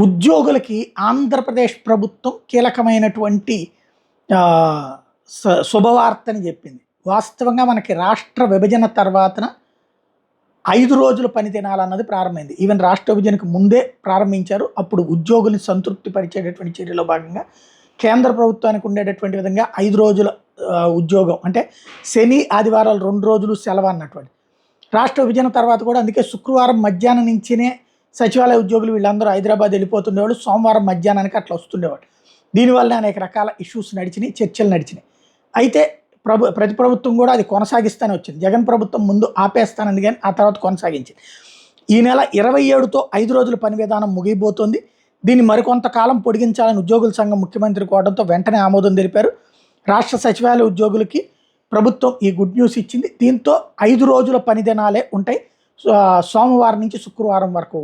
ఉద్యోగులకి ఆంధ్రప్రదేశ్ ప్రభుత్వం కీలకమైనటువంటి శుభవార్తని చెప్పింది. వాస్తవంగా మనకి రాష్ట్ర విభజన తర్వాతన 5 రోజుల పని దినాలన్నది ప్రారంభమైంది. ఈవెన్ రాష్ట్ర విభజనకు ముందే ప్రారంభించారు. అప్పుడు ఉద్యోగుల్ని సంతృప్తి పరిచేటటువంటి చర్యలో భాగంగా కేంద్ర ప్రభుత్వానికి ఉండేటటువంటి విధంగా 5 రోజుల ఉద్యోగం అంటే శని ఆదివారాలు 2 రోజులు సెలవు అన్నటువంటి. రాష్ట్ర విభజన తర్వాత కూడా అందుకే శుక్రవారం మధ్యాహ్నం నుంచినే సచివాలయ ఉద్యోగులు వీళ్ళందరూ హైదరాబాద్ వెళ్ళిపోతుండేవాళ్ళు. సోమవారం మధ్యాహ్నానికి అట్లా వస్తుండేవాడు. దీనివల్ల అనేక రకాల ఇష్యూస్ నడిచినాయి, చర్చలు నడిచినాయి. అయితే ప్రతి ప్రభుత్వం కూడా అది కొనసాగిస్తూనే వచ్చింది. జగన్ ప్రభుత్వం ముందు ఆపేస్తానంది కానీ ఆ తర్వాత కొనసాగించింది. ఈ నెల 27తో 5 రోజుల పని విధానం ముగిపోతుంది. దీన్ని మరికొంతకాలం పొడిగించాలని ఉద్యోగుల సంఘం ముఖ్యమంత్రి కోవడంతో వెంటనే ఆమోదం తెలిపారు. రాష్ట్ర సచివాలయ ఉద్యోగులకి ప్రభుత్వం ఈ గుడ్ న్యూస్ ఇచ్చింది. దీంతో 5 రోజుల పని దినాలే ఉంటాయి, సోమవారం నుంచి శుక్రవారం వరకు.